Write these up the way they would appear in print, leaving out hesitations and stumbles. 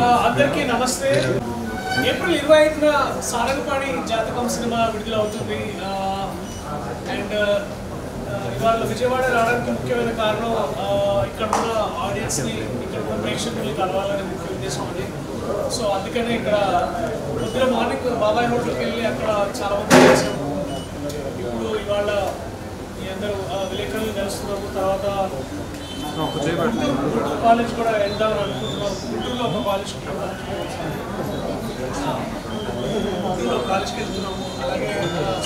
అందరికీ నమస్తే. ఏప్రిల్ 25న సారంగపాణి జాతకం సినిమా విడుదల అవుతుంది. అండ్ ఇవాళ విజయవాడ రావడానికి ముఖ్యమైన కారణం ఇక్కడ ఉన్న ఆడియన్స్ని, ఇక్కడ ఉన్న ప్రేక్షకుల్ని కలవాలనే ముఖ్య ఉద్దేశం అది. సో అందుకనే ఇక్కడ పొద్దున మార్నింగ్ బాబాయ్ హోటల్కి వెళ్ళి అక్కడ చాలా మంది కలిసాము. ఇప్పుడు ఇవాళ మీ అందరూ విలేకరులు కలుస్తున్నాము. తర్వాత గుంటూరు కాలేజ్ కూడా వెళ్దామని అనుకుంటున్నాం. గుంటూరులో ఒక కాలేజ్కి వెళ్తున్నాము. అలాగే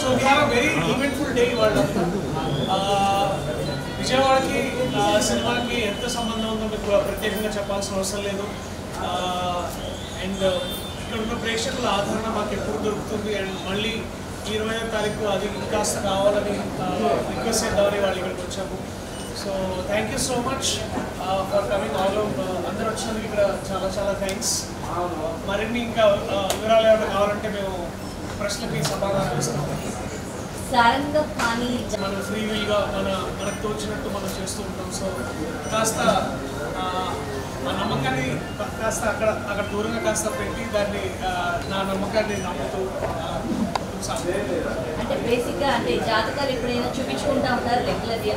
సో ఇవాళ వెరీ ఈవెంట్ఫుల్ డే. ఇవాళ విజయవాడకి సినిమాకి ఎంత సంబంధం ఉందో మీకు ప్రత్యేకంగా చెప్పాల్సిన అవసరం లేదు. అండ్ ఇక్కడ ఉన్న ప్రేక్షకుల ఆదరణ మాకు ఎప్పుడు దొరుకుతుంది. అండ్ మళ్ళీ 20వ తారీఖు అది కాస్త కావాలని రిక్వెస్ట్ చేద్దామని వాళ్ళు ఇక్కడికి వచ్చాము. So thank you so much for coming all అందరూ వచ్చినందుకు ఇక్కడ చాలా చాలా థ్యాంక్స్. మరిన్ని ఇంకా వివరాలు ఏమైనా కావాలంటే మేము ప్రశ్నకి సమాధానం ఇస్తాము. మనం ఫ్రీ వీల్గా మనకు తోచినట్టు మనం చేస్తూ ఉంటాం. సో కాస్త ఆ నమ్మకాన్ని కాస్త అక్కడ దూరంగా కాస్త పెట్టి దాన్ని నా నమ్మకాన్ని నమ్ముతూ అంటే బేసిక్గా అంటే జాతకాలు ఎప్పుడైనా చూపించుకుంటా ఉంటారు రెగ్యులర్లీ.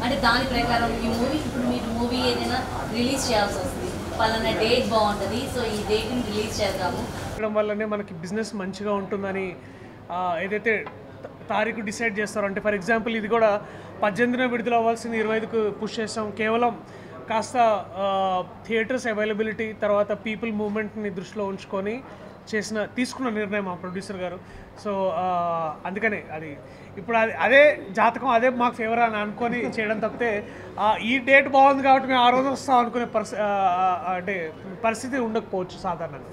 అంటే దాని ప్రకారం ఈ మూవీ ఇప్పుడు మీరు మూవీ ఏదైనా రిలీజ్ చేయాల్సి వస్తుంది, పలానా డేట్ బాగుంటుంది, సో ఈ డేట్ని రిలీజ్ చేద్దాము చేయడం వల్లనే మనకి బిజినెస్ మంచిగా ఉంటుందని ఏదైతే తారీఖు డిసైడ్ చేస్తారో. అంటే ఫర్ ఎగ్జాంపుల్ ఇది కూడా 18న విడుదల అవ్వాల్సింది 25కు పుష్ చేస్తాం. కేవలం కాస్త థియేటర్స్ అవైలబిలిటీ, తర్వాత పీపుల్ మూవ్మెంట్ని దృష్టిలో ఉంచుకొని తీసుకున్న నిర్ణయం మా ప్రొడ్యూసర్ గారు. సో అందుకనే అది ఇప్పుడు అదే జాతకం అదే మాకు ఫేవర్ అని అనుకొని చేయడం తప్పితే ఈ డేట్ బాగుంది కాబట్టి మేము ఆ రోజు వస్తాం అనుకునే అంటే పరిస్థితి ఉండకపోవచ్చు సాధారణంగా.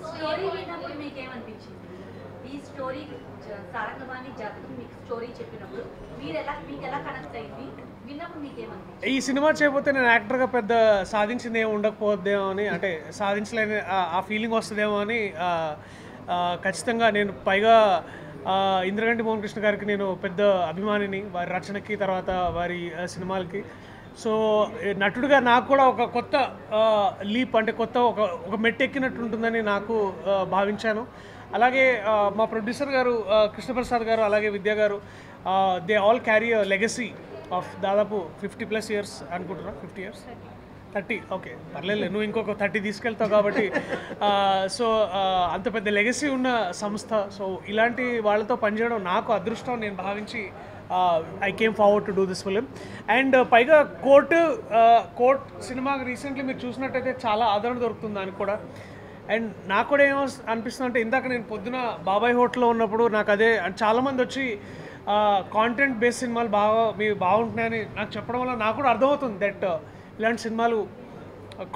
ఈ సినిమా చేయకపోతే నేను యాక్టర్గా పెద్ద సాధించింది ఏమి ఉండకపోద్దేమో అని, అంటే సాధించలేని ఆ ఫీలింగ్ వస్తుందేమో అని ఖచ్చితంగా నేను పైగా ఇంద్రగంటి మోహన్ కృష్ణ గారికి నేను పెద్ద అభిమానిని, వారి రచనకి తర్వాత వారి సినిమాలకి. సో నటుడిగా నాకు కూడా ఒక కొత్త లీప్ అంటే కొత్త ఒక మెట్టెక్కినట్టు ఉంటుందని నాకు భావించాను. అలాగే మా ప్రొడ్యూసర్ గారు కృష్ణప్రసాద్ గారు అలాగే విద్యా గారు they all carry a legacy of దాదాపు 50+ ఇయర్స్ అనుకుంటున్నా. 50 ఇయర్స్ 30 ఓకే పర్లేదు, నువ్వు ఇంకొక 30 తీసుకెళ్తావు కాబట్టి. సో అంత పెద్ద లెగసీ ఉన్న సంస్థ. సో ఇలాంటి వాళ్ళతో పనిచేయడం నాకు అదృష్టం నేను భావించి I came forward to do this film. And పైగా కోర్ట్ సినిమాకి రీసెంట్లీ మీరు చూసినట్టయితే చాలా ఆదరణ దొరుకుతుంది దానికి కూడా. అండ్ నాకు కూడా ఏమో అనిపిస్తుంది అంటే ఇందాక నేను పొద్దున బాబాయ్ హోటల్లో ఉన్నప్పుడు నాకు అదే చాలామంది వచ్చి కాంటెంట్ బేస్డ్ సినిమాలు బాగుంటున్నాయని నాకు చెప్పడం వల్ల నాకు కూడా అర్థమవుతుంది దట్ ఇలాంటి సినిమాలు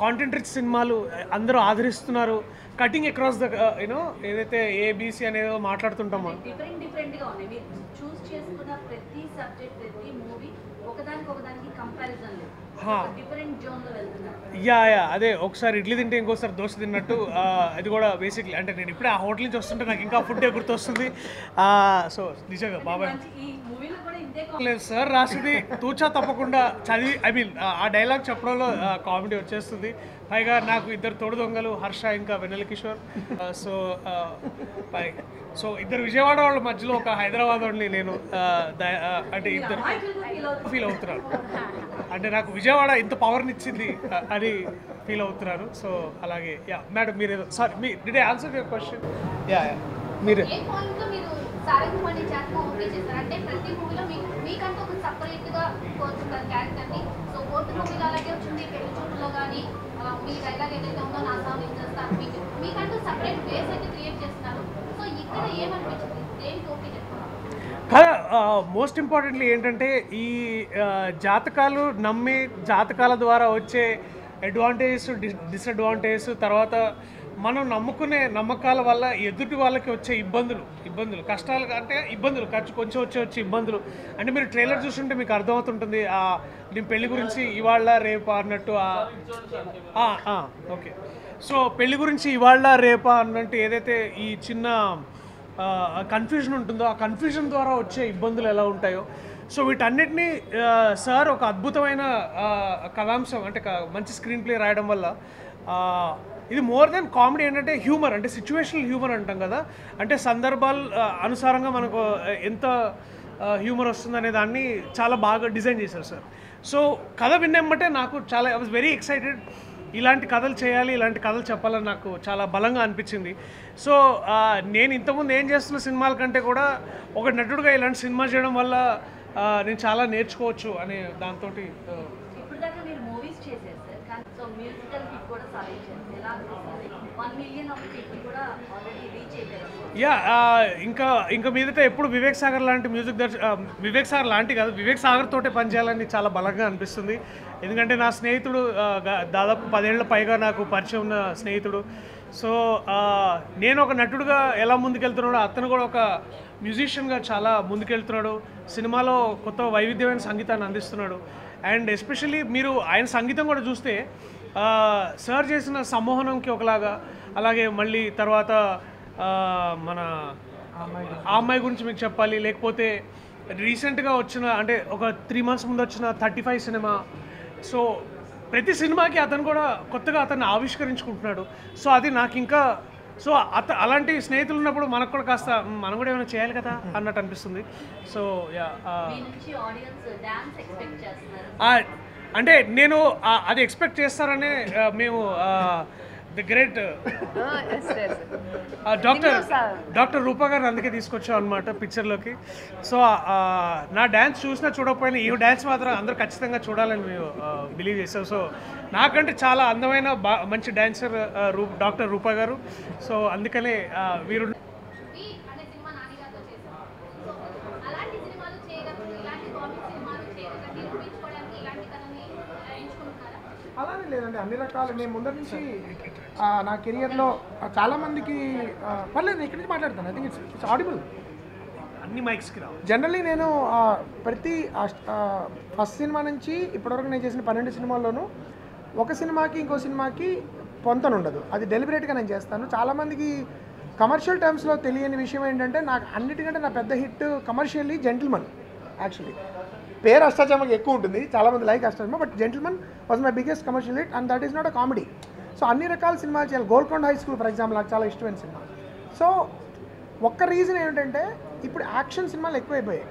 కాంటెంట్ రిచ్ సినిమాలు అందరూ ఆదరిస్తున్నారు. కటింగ్ అక్రాస్ ద యూనో ఏదైతే ఏబిసి అనేదో మాట్లాడుతుంటామో డిఫరెంట్గా ఉన్నాయి. మీరు చూస్ చేసుకున్న ప్రతి సబ్జెక్ట్ ప్రతి మూవీ ఒకదానికి కంపారిజన్ లేదు, డిఫరెంట్ జోన్లో వెళ్తున్నారు. యా అదే ఒకసారి ఇడ్లీ తింటే ఇంకోసారి దోశ తిన్నట్టు అది కూడా బేసిక్లీ అంటే నేను ఇప్పుడే ఆ హోటల్ నుంచి వస్తుంటే నాకు ఇంకా ఫుడ్ గుర్తొస్తుంది. సో నిజంగా బాబాయ్ లేదు సార్ రాసింది తూచా తప్పకుండా చదివి ఐ మీన్ ఆ డైలాగ్ చెప్పడంలో కామెడీ వచ్చేస్తుంది. పైగా నాకు ఇద్దరు తోడు దొంగలు హర్ష ఇంకా వెన్నెల కిషోర్. సో ఇద్దరు విజయవాడ వాళ్ళ మధ్యలో ఒక హైదరాబాద్ వాళ్ళని నేను అంటే ఇద్దరు ఫీల్ అవుతున్నాను. అంటే నాకు విజయవాడ ఇంత పవర్ని ఇచ్చింది అని ఫీల్ అవుతున్నారు. సో అలాగే మేడం మీరు sorry did I answer your question? మీరు సారంగపాణి జాతకం ఓకే చేస్తారు అంటే ప్రతి మూవీలో మీకంటూ ఒక సపరేట్గా కోరుకుంటారు క్యారెక్టర్ని. సో ఓటు మూవీలో అలాగే వచ్చింది, పెళ్లి చూపులో కానీ మీ డైలాగ్ ఏదైతే ఉందో నా సాంగ్ ఏం చేస్తారు, మీకంటూ సపరేట్ బేస్ అయితే క్రియేట్ చేస్తున్నారు. సో ఇక్కడ ఏమనిపించింది, దేనికి ఓకే చెప్తున్నారు? మోస్ట్ ఇంపార్టెంట్లీ ఏంటంటే ఈ జాతకాలు నమ్మి జాతకాల ద్వారా వచ్చే అడ్వాంటేజెస్ డిసడ్వాంటేజెస్, తర్వాత మనం నమ్ముకునే నమ్మకాల వల్ల ఎదుటి వాళ్ళకి వచ్చే ఇబ్బందులు కష్టాలు అంటే ఇబ్బందులు కొంచెం వచ్చే ఇబ్బందులు అంటే మీరు ట్రైలర్ చూస్తుంటే మీకు అర్థమవుతుంటుంది. నేను పెళ్లి గురించి ఇవాళ రేపా అన్నట్టు ఓకే. సో పెళ్లి గురించి ఇవాళ రేపా అన్నట్టు ఏదైతే ఈ చిన్న కన్ఫ్యూజన్ ఉంటుందో ఆ కన్ఫ్యూజన్ ద్వారా వచ్చే ఇబ్బందులు ఎలా ఉంటాయో సో వీటన్నిటినీ సార్ ఒక అద్భుతమైన కథాంశం అంటే మంచి స్క్రీన్ ప్లే రాయడం వల్ల ఇది మోర్ దెన్ కామెడీ ఏంటంటే హ్యూమర్, అంటే సిచ్యువేషనల్ హ్యూమర్ అంటాం కదా, అంటే సందర్భాలు అనుసారంగా మనకు ఎంత హ్యూమర్ వస్తుందనే దాన్ని చాలా బాగా డిజైన్ చేశారు సార్. సో కథ విన్నెమ్మటే నాకు చాలా ఐ వాజ్ వెరీ ఎక్సైటెడ్, ఇలాంటి కథలు చేయాలి, ఇలాంటి కథలు చెప్పాలని నాకు చాలా బలంగా అనిపించింది. సో నేను ఇంతకుముందు ఏం చేస్తున్న సినిమాల కంటే కూడా ఒక నటుడుగా ఇలాంటి సినిమా చేయడం వల్ల నేను చాలా నేర్చుకోవచ్చు అనే దాంతో. ఇప్పుడు దాకా మీరు మూవీస్ చేశారు సార్, కానీ సో మ్యూజికల్ హిట్ కూడా సాధించారు. ఎలా అనిపిస్తుంది? 1 మిలియన్ ఆఫ్ పీపుల్ కూడా ఆల్రెడీ రీచ్ అయిపోయారు. యా, ఇంకా మీదట ఎప్పుడు వివేక్ సాగర్ లాంటి వివేక్ సాగర్ లాంటి కాదు, వివేక్ సాగర్ తోటే పనిచేయాలని చాలా బలంగా అనిపిస్తుంది. ఎందుకంటే నా స్నేహితుడు, దాదాపు 10 ఏళ్ల పైగా నాకు పరిచయం ఉన్న స్నేహితుడు. సో నేను ఒక నటుడుగా ఎలా ముందుకెళ్తున్నాడో అతను కూడా ఒక మ్యూజిషియన్గా చాలా ముందుకెళ్తున్నాడు. సినిమాలో కొత్త వైవిధ్యమైన సంగీతాన్ని అందిస్తున్నాడు. అండ్ ఎస్పెషల్లీ మీరు ఆయన సంగీతం కూడా చూస్తే సార్ చేసిన సమ్మోహనంకి ఒకలాగా, అలాగే మళ్ళీ తర్వాత మన ఆ అమ్మాయి గురించి మీకు చెప్పాలి, లేకపోతే రీసెంట్గా వచ్చిన, అంటే ఒక 3 months ముందు వచ్చిన 35 సినిమా. సో ప్రతి సినిమాకి అతను కూడా కొత్తగా అతన్ని ఆవిష్కరించుకుంటున్నాడు. సో అది నాకు ఇంకా, సో అలాంటి స్నేహితులు ఉన్నప్పుడు మనకు కూడా కాస్త మనం కూడా ఏమైనా చేయాలి కదా అన్నట్టు అనిపిస్తుంది. సో యా, అంటే నేను అది ఎక్స్పెక్ట్ చేస్తారనే మేము ది గ్రేట్ డాక్టర్ రూపా గారు అందుకే తీసుకొచ్చాం అనమాట పిక్చర్లోకి. సో నా డ్యాన్స్ చూసినా చూడకపోయినా ఈ డ్యాన్స్ మాత్రం అందరూ ఖచ్చితంగా చూడాలని మేము బిలీవ్ చేసాం. సో నాకంటే చాలా అందమైన మంచి డాన్సర్ డాక్టర్ రూపా గారు. సో అందుకనే వీరు అలానే లేదండి, అన్ని రకాలు. నేను ముందర నుంచి నా కెరియర్లో చాలామందికి పర్లేదు ఇక్కడి నుంచి మాట్లాడతాను. ఐ థింక్ ఇట్స్ ఆడిబుల్, అన్ని మైక్స్కి రావు. జనరల్లీ నేను ప్రతి ఫస్ట్ సినిమా నుంచి ఇప్పటివరకు నేను చేసిన 12 సినిమాల్లోనూ ఒక సినిమాకి ఇంకో సినిమాకి పొంతన ఉండదు. అది డెలిబరేట్గా నేను చేస్తాను. చాలామందికి కమర్షియల్ టర్మ్స్లో తెలియని విషయం ఏంటంటే, నాకు అన్నిటికంటే నా పెద్ద హిట్ కమర్షియల్లీ జెంటిల్మన్. యాక్చువల్లీ పేరు అష్టాచమ్మకి ఎక్కువ ఉంటుంది, చాలామంది like Ashtachamma, but gentleman was my biggest commercial hit and that is not a comedy. So అన్ని రకాల సినిమాలు చేయాలి. Golconda high school for example నాకు చాలా ఇష్టమైన సినిమా. సో ఒక్క రీజన్ ఏంటంటే ఇప్పుడు యాక్షన్ సినిమాలు ఎక్కువైపోయాయి,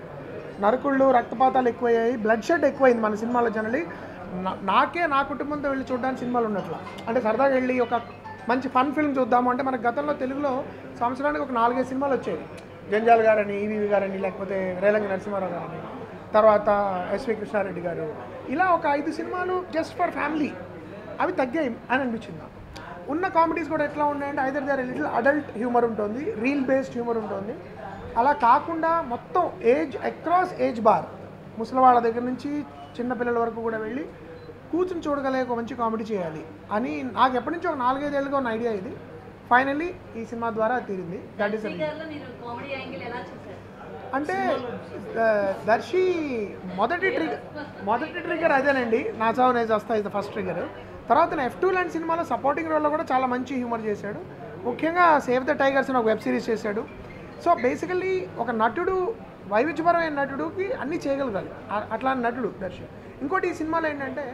నరకుళ్ళు రక్తపాతాలు ఎక్కువయ్యాయి, బ్లడ్ షెడ్ ఎక్కువైంది మన సినిమాలో. జనరల్లీ నా కుటుంబంతో వెళ్ళి చూడడానికి సినిమాలు ఉన్నట్ల, అంటే సరదాగా వెళ్ళి ఒక మంచి ఫన్ ఫిల్మ్ చూద్దాము అంటే మనకు గతంలో తెలుగులో సంవత్సరానికి ఒక 4-5 సినిమాలు వచ్చేవి. జంజాల్ గారని, ఈవీవి గారని, లేకపోతే రేలంగి నరసింహారావు గారని, తర్వాత ఎస్వి కృష్ణారెడ్డి గారు, ఇలా ఒక 5 సినిమాలు జస్ట్ ఫర్ ఫ్యామిలీ. అవి తగ్గాయి అని అనిపించింది. ఉన్న కామెడీస్ కూడా ఎట్లా ఉన్నాయంటే either they are little adult humour ఉంటుంది, రీల్ బేస్డ్ హ్యూమర్ ఉంటుంది. అలా కాకుండా మొత్తం ఏజ్ అక్రాస్ ఏజ్ బార్, ముసలివాళ్ళ దగ్గర నుంచి చిన్నపిల్లల వరకు కూడా వెళ్ళి కూర్చుని చూడగలిగే ఒక మంచి కామెడీ చేయాలి అని నాకు ఎప్పటి నుంచి ఒక 4-5 ఏళ్ళుగా ఉన్న ఐడియా ఇది. ఫైనల్లీ ఈ సినిమా ద్వారా తీరింది. దట్ ఈస్ అంటే దర్శి మొదటి ట్రిగర్ అదేనండి, నా చావు నేజ్ వస్తా ఇస్ ద ఫస్ట్ ట్రిగర్. తర్వాత F2 లాంటి సినిమాలో సపోర్టింగ్ రోల్లో కూడా చాలా మంచి హ్యూమర్ చేశాడు. ముఖ్యంగా సేవ్ ద టైగర్స్ అని ఒక వెబ్ సిరీస్ చేశాడు. సో బేసికల్లీ ఒక నటుడు, వైవిధ్యపరమైన నటుడికి అన్నీ చేయగలగాలి, అట్లాంటి నటుడు దర్శి. ఇంకోటి ఈ సినిమాలో ఏంటంటే,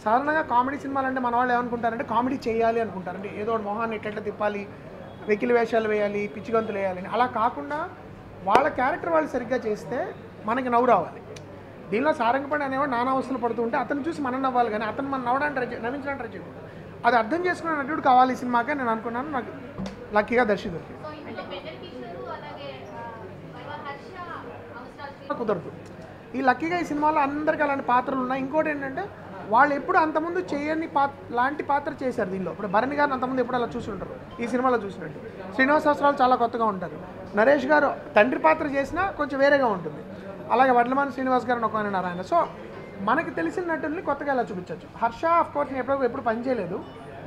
సాధారణంగా కామెడీ సినిమాలు అంటే మన వాళ్ళు ఏమనుకుంటారంటే కామెడీ చేయాలి అనుకుంటారంటే ఏదో ఒక మొహాన్ని ఎట్లా తిప్పాలి, వెకిలి వేషాలు వేయాలి, పిచ్చి గంతులు వేయాలని. అలా కాకుండా వాళ్ళ క్యారెక్టర్ వాళ్ళు సరిగ్గా చేస్తే మనకి నవ్వు రావాలి. దీనిలో సారంగపడి అనేవాడు నానా అవస్థలు పడుతూ ఉంటే అతను చూసి మనం నవ్వాలి, కానీ అతను మనం నవ్వించడానికి ట్రై చేయకూడదు. అది అర్థం చేసుకునే నటుడు కావాలి ఈ సినిమాకే నేను అనుకున్నాను. నాకు లక్కీగా దర్శి దొరికింది. కుదరదు. ఈ లక్కీగా ఈ సినిమాలో అందరికీ అలాంటి పాత్రలు ఉన్నాయి. ఇంకోటి ఏంటంటే వాళ్ళు ఎప్పుడు అంతకుముందు చేయని లాంటి పాత్ర చేశారు దీనిలో. ఇప్పుడు భరణి గారిని అంతకుముందు ఎప్పుడు అలా చూసి ఉంటారు, ఈ సినిమాలో చూసినట్టు. శ్రీనివాసరావు చాలా కొత్తగా ఉంటారు. నరేష్ గారు తండ్రి పాత్ర చేసినా కొంచెం వేరేగా ఉంటుంది. అలాగే వడ్లమాని శ్రీనివాస్ గారు ఒక ఆయన. సో మనకి తెలిసిన నటుల్ని కొత్తగా ఇలా చూపించవచ్చు. హర్ష ఆఫ్ కోర్స్ నేను ఎప్పుడు పని చేయలేదు.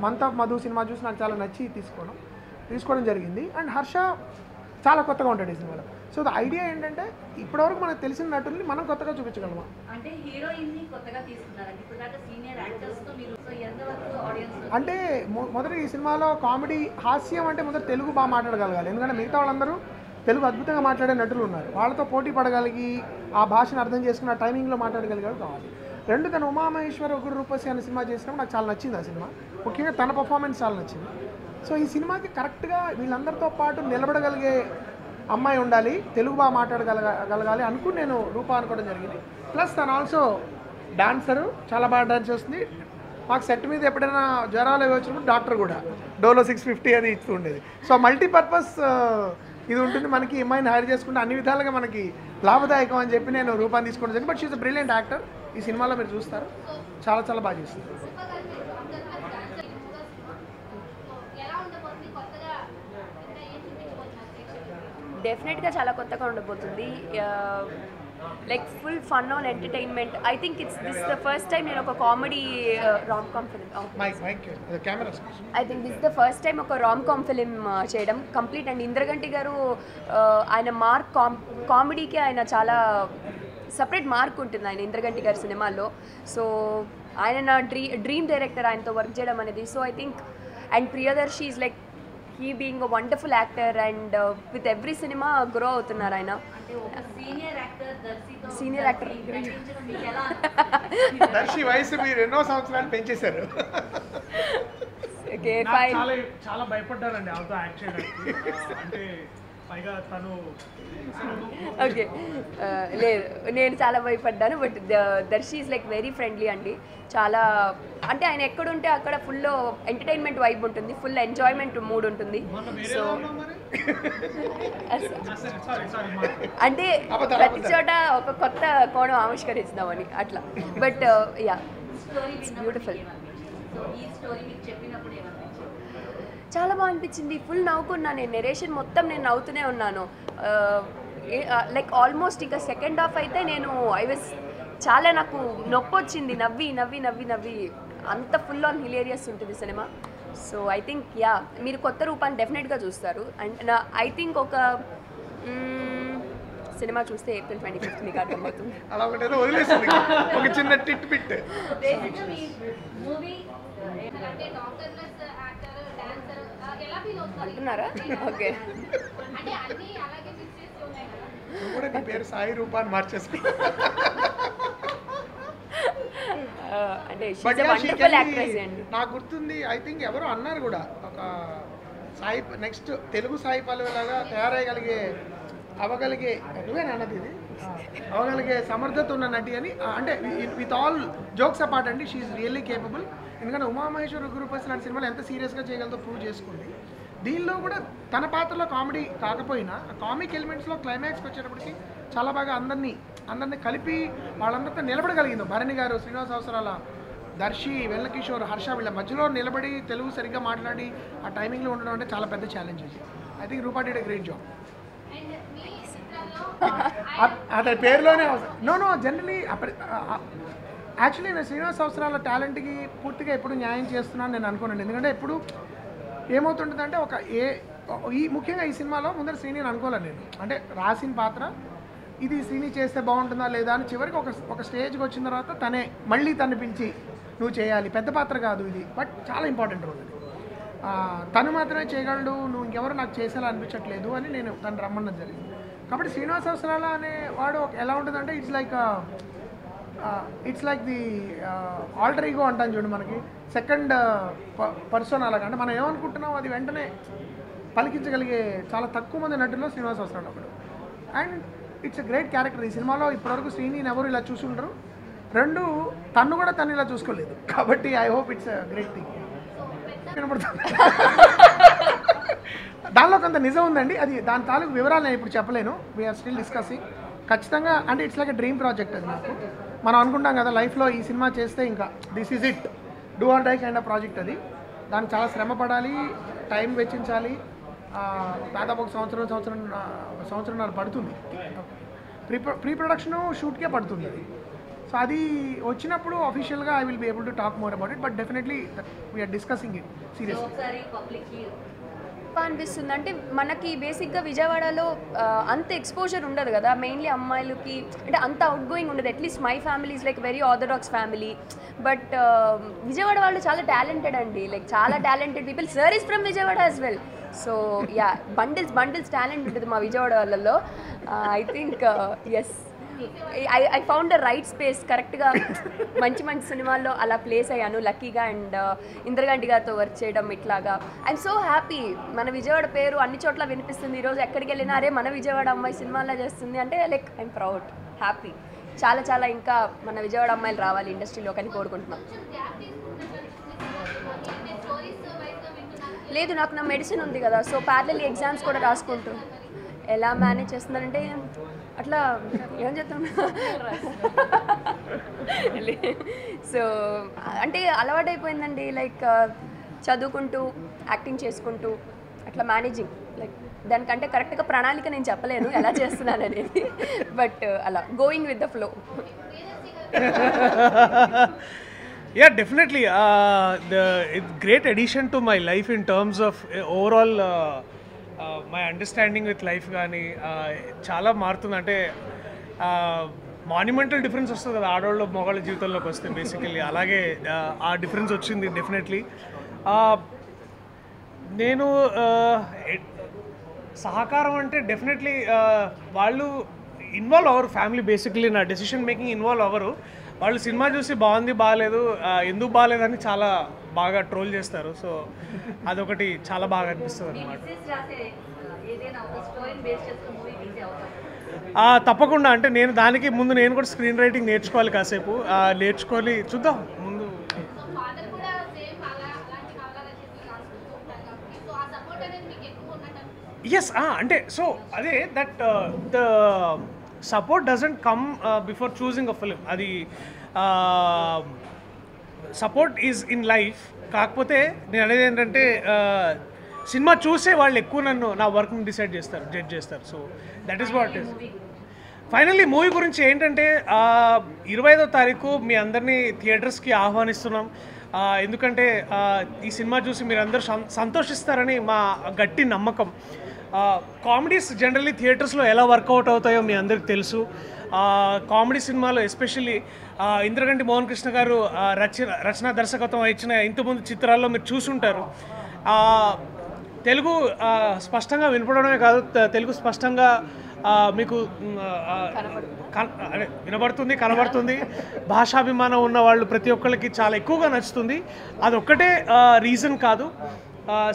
మంత్ ఆఫ్ మధు సినిమా చూసి నాకు చాలా నచ్చి తీసుకోవడం జరిగింది. అండ్ హర్ష చాలా కొత్తగా ఉంటాడు ఈ సినిమాలో. సో ద ఐడియా ఏంటంటే ఇప్పటివరకు మనకు తెలిసిన నటుల్ని మనం కొత్తగా చూపించగలమా అంటే మొదటి ఈ సినిమాలో కామెడీ హాస్యం అంటే మొదటి తెలుగు బాగా మాట్లాడగలగాలి. ఎందుకంటే మిగతా వాళ్ళందరూ తెలుగు అద్భుతంగా మాట్లాడే నటులు ఉన్నారు. వాళ్ళతో పోటీ పడగలిగి ఆ భాషను అర్థం చేసుకున్న టైమింగ్లో మాట్లాడగలిగారు కావాలి. రెండు తను ఉమామహేశ్వర ఉగ్ర రూపసి అనే సినిమా చేసినప్పుడు నాకు చాలా నచ్చింది ఆ సినిమా, ముఖ్యంగా తన పర్ఫార్మెన్స్ చాలా నచ్చింది. సో ఈ సినిమాకి కరెక్ట్గా వీళ్ళందరితో పాటు నిలబడగలిగే అమ్మాయి ఉండాలి, తెలుగు బాగా మాట్లాడగలగాలి అనుకుని నేను రూపా అనుకోవడం జరిగింది. ప్లస్ తను ఆల్సో డాన్సరు, చాలా బాగా డాన్స్ చేస్తుంది. మాకు సెట్ మీద ఎప్పుడైనా జ్వరాలు అవి వచ్చినప్పుడు డాక్టర్ కూడా డోలో 650 అది ఇస్తూ ఉండేది. సో మల్టీపర్పస్ ఇది ఉంటుంది మనకి. అమ్మాయిని హైర్ చేసుకుంటే అన్ని విధాలుగా మనకి లాభదాయకం అని చెప్పి నేను రూపాన్ని తీసుకోవడం జరిగింది. But she's a brilliant actor. ఈ సినిమాలో మీరు చూస్తారు, చాలా చాలా బాగా చేస్తుంది. డెఫినెట్గా చాలా కొత్తగా ఉండబోతుంది. Like full fun on entertainment. I think this the first time నేను ఒక comedy rom com film I think this the first time ఒక రామ్ కామ్ ఫిలిం చేయడం కంప్లీట్. అండ్ ఇంద్రగంటి గారు ఆయన మార్క్ కామెడీకి ఆయన చాలా సపరేట్ మార్క్ ఉంటుంది ఆయన ఇంద్రగంటి గారి సినిమాల్లో. సో ఆయన నా డ్రీమ్ డైరెక్టర్, ఆయనతో వర్క్ చేయడం అనేది. So I think and Priyadarshi is like he being a wonderful actor and with every cinema grow అవుతున్నారు ఆయన. సీనియర్ యాక్టర్ దర్శి వయసు మీరు ఎన్నో సంవత్సరాలు పెంచేశారు. చాలా భయపడ్డానండి ఆల్తో యాక్ట్ చేయడానికి. అంటే పైగా తను ఓకే లేదు, నేను చాలా భయపడ్డాను. But Darshi is like very friendly అండి. చాలా అంటే ఆయన ఎక్కడుంటే అక్కడ ఫుల్ ఎంటర్టైన్మెంట్ వైబ్ ఉంటుంది, ఫుల్ ఎంజాయ్మెంట్ మూడ్ ఉంటుంది. సో అంటే ప్రతి చోట ఒక కొత్త కోణం ఆవిష్కరిస్తామని అట్లా. But ya it's beautiful. చాలా బాగా అనిపించింది. ఫుల్ నవ్వుకున్నా నేను. నెరేషన్ మొత్తం నేను నవ్వుతూనే ఉన్నాను. లైక్ ఆల్మోస్ట్ ఇంకా సెకండ్ హాఫ్ అయితే నేను చాలా నాకు నొప్పి వచ్చింది. నవ్వి నవ్వి నవ్వి నవ్వి అంత ఫుల్ ఆన్ హిలేరియస్ ఉంటుంది cinema. So I think yeah మీరు కొత్త రూపాన్ని డెఫినెట్గా చూస్తారు. అండ్ ఐ థింక్ ఒక సినిమా చూస్తే April 25th మీకు అర్థమవుతుంది. అలా ఒకటేదో వదిలేస్తుంది ఒక చిన్న టిట్ పిట్. అంటున్నారా? ఓకే కూడా నీ పేరు సాయి రూపా అని మార్చేసుకో. అంటే వండర్ఫుల్ యాక్ట్రెస్ అండి. నాకు గుర్తుంది, ఐ థింక్ ఎవరో అన్నారు కూడా, ఒక సాయి నెక్స్ట్ తెలుగు సాయి పల్లవిలాగా తయారయ్యగలిగే అవగలిగే అన్నది ఇది అవగలిగే సమర్థత ఉన్న నటి అని. అంటే విత్ ఆల్ జోక్స్ అపార్ట్ అండి, షీఈ్ రియల్లీ కేపబుల్. ఎందుకంటే ఉమామహేశ్వర ఉగ్ర రూపసి లాంటి సినిమాలు ఎంత సీరియస్గా చేయగలదో ప్రూవ్ చేసుకుంది. దీనిలో కూడా తన పాత్రలో కామెడీ కాకపోయినా కామిక్ ఎలిమెంట్స్లో క్లైమాక్స్కి వచ్చేటప్పటికి చాలా బాగా అందరినీ కలిపి వాళ్ళందరితో నిలబడగలిగింది. భరణి గారు, శ్రీనివాస అవసరాల, దర్శి, వెల్లకిషోర్, హర్ష వీళ్ళ మధ్యలో నిలబడి తెలుగు సరిగ్గా మాట్లాడి ఆ టైమింగ్లో ఉండడం అంటే చాలా పెద్ద ఛాలెంజ్ అది. I think Roopa did a great job. అతని పేరులోనే నో జనరలీ యాక్చువల్లీ నేను శ్రీనివాస అవసరాల టాలెంట్కి పూర్తిగా ఎప్పుడు న్యాయం చేస్తున్నాను నేను అనుకోనండి. ఎందుకంటే ఎప్పుడు ఏమవుతుంటుందంటే ముఖ్యంగా ఈ సినిమాలో ముందర శ్రీని అనుకోలేను నేను. అంటే రాసిన పాత్ర ఇది శ్రీని చేస్తే బాగుంటుందా లేదా అని చివరికి ఒక స్టేజ్కి వచ్చిన తర్వాత తను పిలిచి నువ్వు చేయాలి, పెద్ద పాత్ర కాదు ఇది, బట్ చాలా ఇంపార్టెంట్ రోల్ ఇది, తను మాత్రమే చేయగలడు, నువ్వు ఇంకెవరు నాకు చేసేలా అనిపించట్లేదు అని నేను తను రమ్మన్నది జరిగింది. కాబట్టి శ్రీనివాస అవసరాల అనే వాడు ఎలా ఉంటుందంటే it's like the alter ego అంటాను చూడు, మనకి సెకండ్ పర్సన్ అలాగా. అంటే మనం ఏమనుకుంటున్నాం అది వెంటనే పలికించగలిగే చాలా తక్కువ మంది నటుల్లో శ్రీనివాస అవసరాలు ఒకడు. And it's a great character. ఈ సినిమాలో ఇప్పటివరకు శ్రీని ఎవరు ఇలా చూసి ఉండరు. రెండు తను కూడా తను ఇలా చూసుకోలేదు. కాబట్టి I hope it's a great thing. దానిలో కొంత నిజం ఉందండి. అది దాని తాలూకు వివరాలు నేను ఇప్పుడు చెప్పలేను. We're still discussing. ఖచ్చితంగా అంటే it's like a dream project అది నాకు. మనం అనుకుంటాం కదా లైఫ్లో ఈ సినిమా చేస్తే ఇంకా this is it, do or die kind of project అది. దానికి చాలా శ్రమ పడాలి, టైం వెచ్చించాలి. దాదాపు ఒక సంవత్సరంన్నర పడుతుంది. ప్రీ ప్రొడక్షన్ షూట్కే పడుతుంది అది. సో అది వచ్చినప్పుడు అఫీషియల్గా I will be able to talk more about it. But definitely we're discussing it seriously. అనిపిస్తుంది అంటే మనకి బేసిక్గా విజయవాడలో అంత ఎక్స్పోజర్ ఉండదు కదా మెయిన్లీ అమ్మాయిలకి. అంటే అంత అవుట్ గోయింగ్ ఉండదు. At least my family is like very orthodox family. But Vijayawada వాళ్ళు చాలా టాలెంటెడ్ అండి, లైక్ చాలా talented people. Sir is from Vijayawada as well. So ya bundles talent ఉంటుంది మా విజయవాడ వాళ్ళలో. I think as I found the right space. కరెక్ట్గా మంచి మంచి సినిమాల్లో అలా ప్లేస్ అయ్యాను లక్కీగా. అండ్ ఇంద్రగంటి గారితో వర్క్ చేయడం ఇట్లాగా ఐఎమ్ సో హ్యాపీ. మన విజయవాడ పేరు అన్ని చోట్ల వినిపిస్తుంది. ఈరోజు ఎక్కడికి వెళ్ళినా అరే మన విజయవాడ అమ్మాయి సినిమాల్లో చేస్తుంది అంటే లైక్ ఐఎమ్ ప్రౌడ్, హ్యాపీ. చాలా చాలా ఇంకా మన విజయవాడ అమ్మాయిలు రావాలి ఇండస్ట్రీలోకి అని కోరుకుంటున్నాం. లేదు, నాకు నా మెడిసిన్ ఉంది కదా, సో ప్యారలల్ ఎగ్జామ్స్ కూడా రాసుకుంటూ ఎలా మేనేజ్ చేస్తున్నారంటే అట్లా ఏం చెప్తాను. సో అంటే అలవాటైపోయిందండి, లైక్ చదువుకుంటూ యాక్టింగ్ చేసుకుంటూ అట్లా మేనేజింగ్. లైక్ దానికంటే కరెక్ట్గా ప్రణాళిక నేను చెప్పలేను ఎలా చేస్తున్నాను అనేది, బట్ అలా going with the flow. Yeah, definitely. It's great addition to my life in terms of overall my understanding with life. కానీ చాలా మారుతుంది. అంటే మాన్యుమెంటల్ డిఫరెన్స్ వస్తుంది కదా ఆడవాళ్ళు మగవాళ్ళ జీవితంలోకి వస్తే బేసికల్లీ. అలాగే ఆ డిఫరెన్స్ వచ్చింది డెఫినెట్లీ. నేను సహకారం అంటే డెఫినెట్లీ వాళ్ళు ఇన్వాల్వ్ అవ్వరు. ఫ్యామిలీ బేసికలీ నా డెసిషన్ మేకింగ్ ఇన్వాల్వ్ అవ్వరు. వాళ్ళు సినిమా చూసి బాగుంది బాగాలేదు ఎందుకు బాగాలేదని చాలా బాగా ట్రోల్ చేస్తారు. సో అదొకటి చాలా బాగా అనిపిస్తుంది అన్నమాట. తప్పకుండా. అంటే నేను దానికి ముందు నేను కూడా స్క్రీన్ రైటింగ్ నేర్చుకోవాలి, కాసేపు నేర్చుకోవాలి, చూద్దాం ముందు. ఎస్, అంటే సో అదే that the support doesn't come before choosing a film. అది సపోర్ట్ ఈజ్ ఇన్ లైఫ్. కాకపోతే నేను అనేది ఏంటంటే సినిమా చూసే వాళ్ళు ఎక్కువ నన్ను నా వర్క్ని డిసైడ్ చేస్తారు, జడ్జ్ చేస్తారు. So that is what is. Finally movie గురించి ఏంటంటే 25వ తారీఖు మీ అందరినీ థియేటర్స్కి ఆహ్వానిస్తున్నాం. ఎందుకంటే ఈ సినిమా చూసి మీరు అందరూ సంతోషిస్తారని మా గట్టి నమ్మకం. కామెడీస్ జనరల్లీ థియేటర్స్లో ఎలా వర్కౌట్ అవుతాయో మీ అందరికి తెలుసు. కామెడీ సినిమాలో ఎస్పెషల్లీ ఇంద్రగంటి మోహన్ కృష్ణ గారు రచన దర్శకత్వం ఇచ్చిన ఇంతకుముందు చిత్రాల్లో మీరు చూసుంటారు. తెలుగు స్పష్టంగా వినపడమే కాదు, తెలుగు స్పష్టంగా మీకు వినబడుతుంది, కనబడుతుంది. భాషాభిమానం ఉన్న వాళ్ళు ప్రతి ఒక్కళ్ళకి చాలా ఎక్కువగా నచ్చుతుంది. అదొక్కటే రీజన్ కాదు.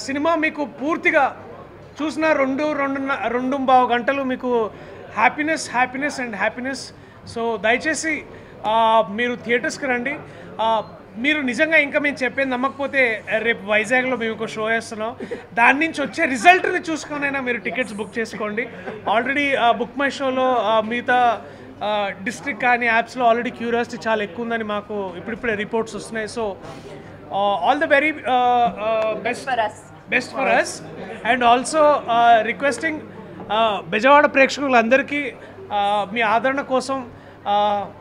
సినిమా మీకు పూర్తిగా చూసిన 2.5 గంటలు మీకు హ్యాపీనెస్ అండ్ హ్యాపీనెస్. సో దయచేసి మీరు థియేటర్స్కి రండి. మీరు నిజంగా ఇంకా మేము చెప్పేది నమ్మకపోతే రేపు వైజాగ్లో మేము ఒక షో వేస్తున్నాం, దాని నుంచి వచ్చే రిజల్ట్ని చూసుకొనైనా మీరు టికెట్స్ బుక్ చేసుకోండి. ఆల్రెడీ బుక్ మై షోలో మిగతా డిస్ట్రిక్ట్ కానీ యాప్స్లో ఆల్రెడీ క్యూరియాసిటీ చాలా ఎక్కువ ఉందని మాకు ఇప్పుడిప్పుడే రిపోర్ట్స్ వస్తున్నాయి. So all the very best for us. And also requesting Bezawada ప్రేక్షకులందరికీ మీ ఆదరణ కోసం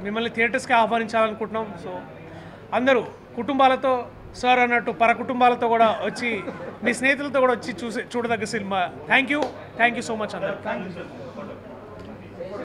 మిమ్మల్ని థియేటర్స్కి ఆహ్వానించాలనుకుంటున్నాం. సో అందరూ కుటుంబాలతో సార్ అన్నట్టు పర కుటుంబాలతో కూడా వచ్చి మీ స్నేహితులతో కూడా వచ్చి చూడదగ్గ cinema. Thank you so much అందరూ.